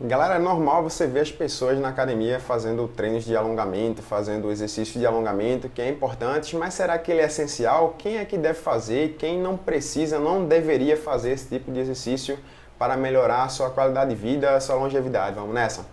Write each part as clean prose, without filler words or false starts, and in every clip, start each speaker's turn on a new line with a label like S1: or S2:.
S1: Galera, é normal você ver as pessoas na academia fazendo treinos de alongamento, fazendo exercícios de alongamento, que é importante, mas será que ele é essencial? Quem é que deve fazer? Quem não precisa, não deveria fazer esse tipo de exercício para melhorar a sua qualidade de vida, a sua longevidade? Vamos nessa?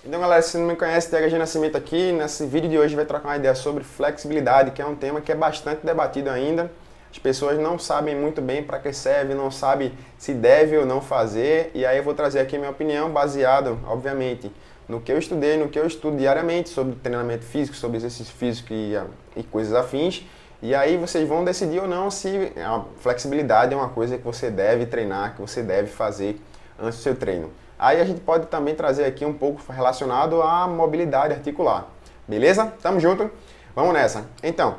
S1: Então, galera, se não me conhece, THG Nascimento aqui. Nesse vídeo de hoje vai trocar uma ideia sobre flexibilidade, que é um tema que é bastante debatido ainda. As pessoas não sabem muito bem para que serve, não sabem se deve ou não fazer. E aí eu vou trazer aqui minha opinião baseada, obviamente, no que eu estudei, no que eu estudo diariamente sobre treinamento físico, sobre exercício físico e coisas afins. E aí vocês vão decidir ou não se a flexibilidade é uma coisa que você deve treinar, que você deve fazer antes do seu treino. Aí a gente pode também trazer aqui um pouco relacionado à mobilidade articular. Beleza? Tamo junto? Vamos nessa. Então,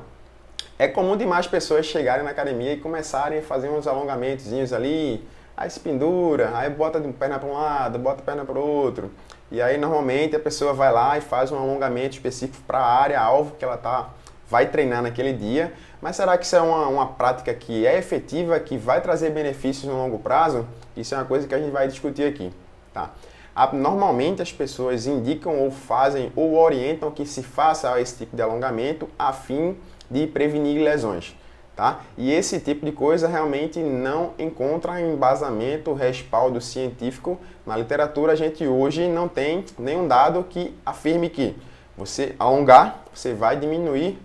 S1: é comum demais pessoas chegarem na academia e começarem a fazer uns alongamentozinhos ali, aí se pendura, aí bota a perna para um lado, bota a perna para o outro. E aí normalmente a pessoa vai lá e faz um alongamento específico para a área alvo que ela vai treinar naquele dia. Mas será que isso é uma prática que é efetiva, que vai trazer benefícios no longo prazo? Isso é uma coisa que a gente vai discutir aqui. Tá? Normalmente as pessoas indicam ou fazem ou orientam que se faça esse tipo de alongamento a fim de prevenir lesões. Tá? E esse tipo de coisa realmente não encontra embasamento, respaldo científico. Na literatura a gente hoje não tem nenhum dado que afirme que você alongar, você vai diminuir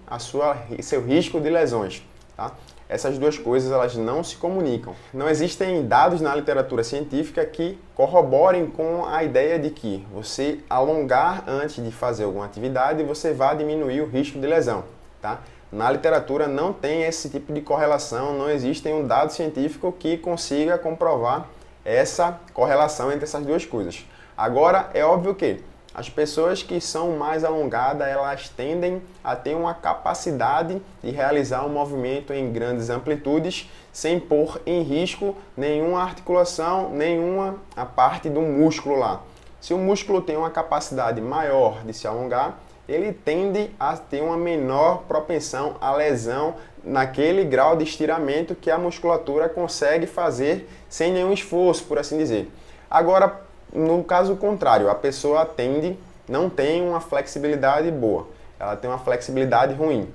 S1: seu risco de lesões. Tá? Essas duas coisas elas não se comunicam. Não existem dados na literatura científica que corroborem com a ideia de que você alongar antes de fazer alguma atividade você vai diminuir o risco de lesão. Tá? Na literatura não tem esse tipo de correlação, não existe um dado científico que consiga comprovar essa correlação entre essas duas coisas. Agora, é óbvio que as pessoas que são mais alongadas, elas tendem a ter uma capacidade de realizar um movimento em grandes amplitudes sem pôr em risco nenhuma articulação, nenhuma a parte do músculo lá. Se o músculo tem uma capacidade maior de se alongar, ele tende a ter uma menor propensão à lesão naquele grau de estiramento que a musculatura consegue fazer sem nenhum esforço, por assim dizer. Agora, no caso contrário, a pessoa não tem uma flexibilidade boa, ela tem uma flexibilidade ruim.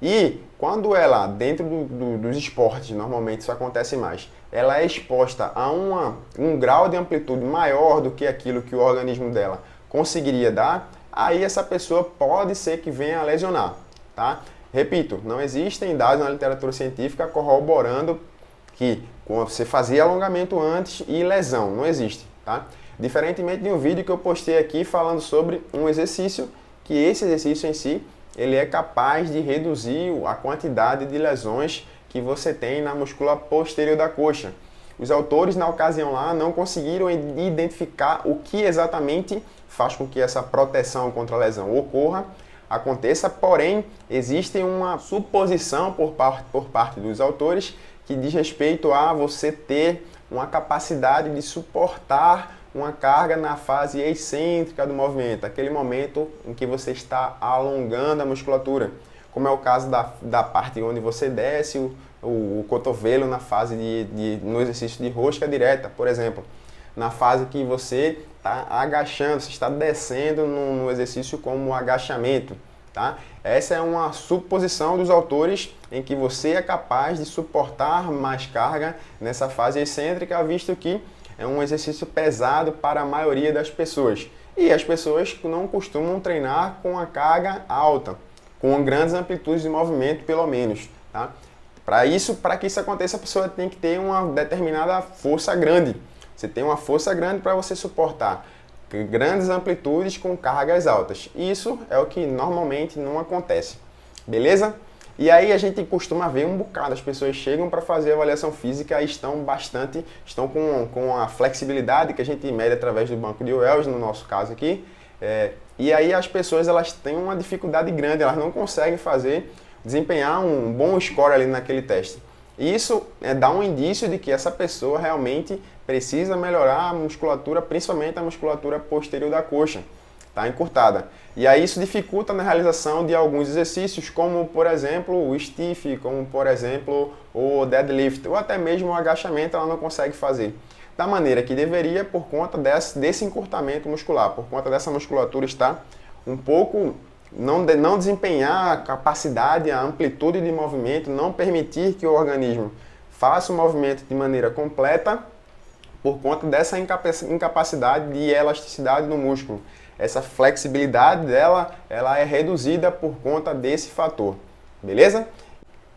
S1: E quando ela, dentro dos esportes, normalmente isso acontece mais, ela é exposta a um grau de amplitude maior do que aquilo que o organismo dela conseguiria dar, aí essa pessoa pode ser que venha a lesionar. Tá? Repito, não existem dados na literatura científica corroborando que você fazia alongamento antes e lesão, não existe. Tá? Diferentemente de um vídeo que eu postei aqui falando sobre um exercício, que esse exercício em si, ele é capaz de reduzir a quantidade de lesões que você tem na musculatura posterior da coxa. Os autores na ocasião lá não conseguiram identificar o que exatamente faz com que essa proteção contra a lesão aconteça, porém existe uma suposição por parte dos autores que diz respeito a você ter uma capacidade de suportar uma carga na fase excêntrica do movimento, aquele momento em que você está alongando a musculatura, como é o caso da parte onde você desce o cotovelo na fase no exercício de rosca direta, por exemplo, na fase que você está agachando, você está descendo no exercício como agachamento. Tá? Essa é uma suposição dos autores em que você é capaz de suportar mais carga nessa fase excêntrica, visto que é um exercício pesado para a maioria das pessoas. E as pessoas não costumam treinar com a carga alta, com grandes amplitudes de movimento, pelo menos. Tá? Para que isso aconteça, a pessoa tem que ter uma determinada força grande. Você tem uma força grande para você suportar grandes amplitudes com cargas altas. Isso é o que normalmente não acontece. Beleza? E aí a gente costuma ver um bocado, as pessoas chegam para fazer avaliação física e estão com a flexibilidade que a gente mede através do banco de Wells, no nosso caso aqui. E aí as pessoas elas têm uma dificuldade grande, elas não conseguem desempenhar um bom score ali naquele teste. Isso dá um indício de que essa pessoa realmente precisa melhorar a musculatura, principalmente a musculatura posterior da coxa. tá? Encurtada. E aí isso dificulta na realização de alguns exercícios, como por exemplo o stiff, como por exemplo o deadlift, ou até mesmo o agachamento ela não consegue fazer da maneira que deveria por conta desse encurtamento muscular, por conta dessa musculatura estar um pouco, não desempenhar a capacidade, a amplitude de movimento, não permitir que o organismo faça o movimento de maneira completa por conta dessa incapacidade de elasticidade do músculo. Essa flexibilidade dela, ela é reduzida por conta desse fator, beleza?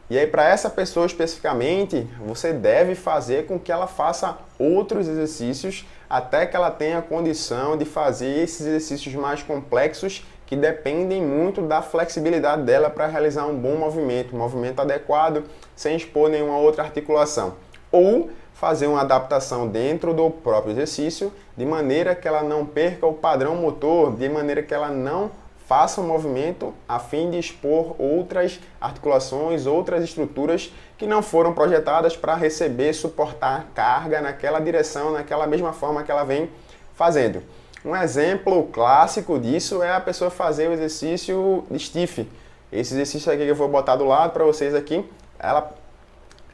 S1: E aí para essa pessoa especificamente, você deve fazer com que ela faça outros exercícios até que ela tenha condição de fazer esses exercícios mais complexos que dependem muito da flexibilidade dela para realizar um bom movimento, um movimento adequado, sem expor nenhuma outra articulação. Ou fazer uma adaptação dentro do próprio exercício, de maneira que ela não perca o padrão motor, de maneira que ela não faça um movimento a fim de expor outras articulações, outras estruturas que não foram projetadas para receber, suportar carga naquela direção, naquela mesma forma que ela vem fazendo. Um exemplo clássico disso é a pessoa fazer o exercício de stiff. Esse exercício aqui que eu vou botar do lado para vocês aqui,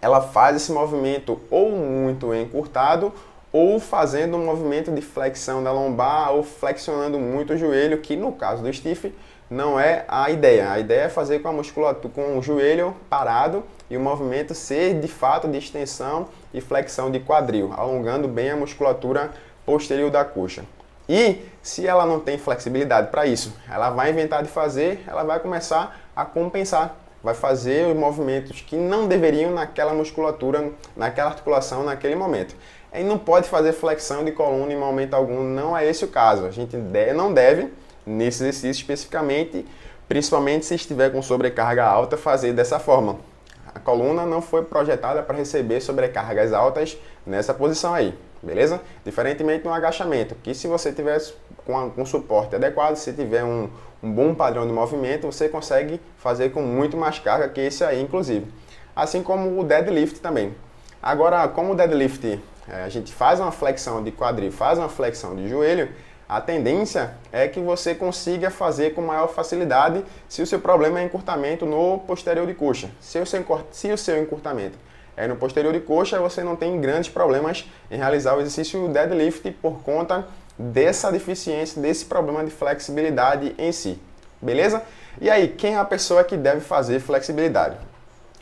S1: ela faz esse movimento ou muito encurtado ou fazendo um movimento de flexão da lombar ou flexionando muito o joelho, que no caso do stiff não é a ideia. A ideia é fazer com a musculatura, com o joelho parado e o movimento ser de fato de extensão e flexão de quadril, alongando bem a musculatura posterior da coxa. E se ela não tem flexibilidade para isso, ela vai inventar de fazer, ela vai começar a compensar. Vai fazer os movimentos que não deveriam naquela musculatura, naquela articulação, naquele momento. E não pode fazer flexão de coluna em momento algum, não é esse o caso. A gente não deve, nesse exercício especificamente, principalmente se estiver com sobrecarga alta, fazer dessa forma. A coluna não foi projetada para receber sobrecargas altas nessa posição aí, beleza? Diferentemente no agachamento, que se você tiver com suporte adequado, se tiver um bom padrão de movimento, você consegue fazer com muito mais carga que esse aí, inclusive. Assim como o deadlift também. Agora, como o deadlift, a gente faz uma flexão de quadril, faz uma flexão de joelho, a tendência é que você consiga fazer com maior facilidade se o seu problema é encurtamento no posterior de coxa. Se o seu encurtamento é no posterior de coxa, você não tem grandes problemas em realizar o exercício deadlift por conta dessa deficiência, desse problema de flexibilidade em si, beleza? E aí, quem é a pessoa que deve fazer flexibilidade?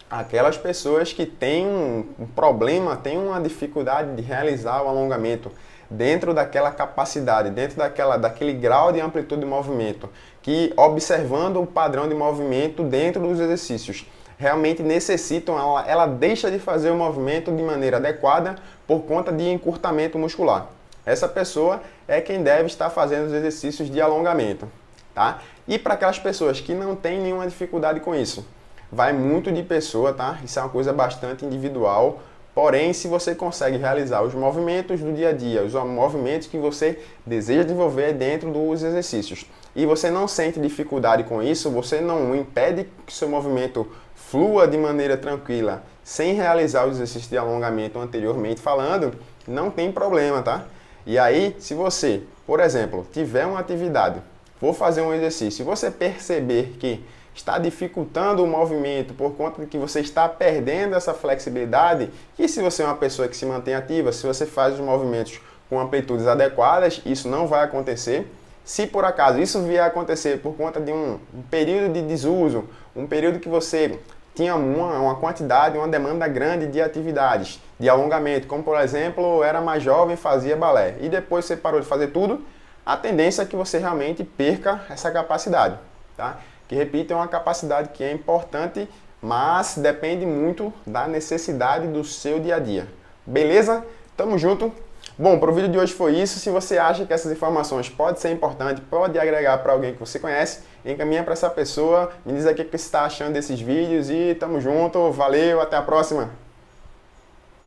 S1: Aquelas pessoas que têm um problema, têm uma dificuldade de realizar o alongamento dentro daquela capacidade, dentro daquele grau de amplitude de movimento, que observando o padrão de movimento dentro dos exercícios, realmente necessitam, ela deixa de fazer o movimento de maneira adequada por conta de encurtamento muscular. Essa pessoa é quem deve estar fazendo os exercícios de alongamento, tá? E para aquelas pessoas que não têm nenhuma dificuldade com isso, vai muito de pessoa, tá? Isso é uma coisa bastante individual, porém, se você consegue realizar os movimentos do dia a dia, os movimentos que você deseja desenvolver dentro dos exercícios, e você não sente dificuldade com isso, você não impede que seu movimento flua de maneira tranquila, sem realizar os exercícios de alongamento anteriormente falando, não tem problema, tá? E aí, se você, por exemplo, tiver uma atividade, for fazer um exercício, e você perceber que está dificultando o movimento por conta de que você está perdendo essa flexibilidade, e se você é uma pessoa que se mantém ativa, se você faz os movimentos com amplitudes adequadas, isso não vai acontecer. Se por acaso isso vier a acontecer por conta de um período de desuso, um período que você tinha uma quantidade, uma demanda grande de atividades, de alongamento, como por exemplo, era mais jovem, fazia balé, e depois você parou de fazer tudo, a tendência é que você realmente perca essa capacidade, tá? Que, repito, é uma capacidade que é importante, mas depende muito da necessidade do seu dia a dia. Beleza? Tamo junto! Bom, para o vídeo de hoje foi isso. Se você acha que essas informações podem ser importantes, pode agregar para alguém que você conhece, encaminha para essa pessoa, me diz aqui o que você está achando desses vídeos e tamo junto, valeu, até a próxima!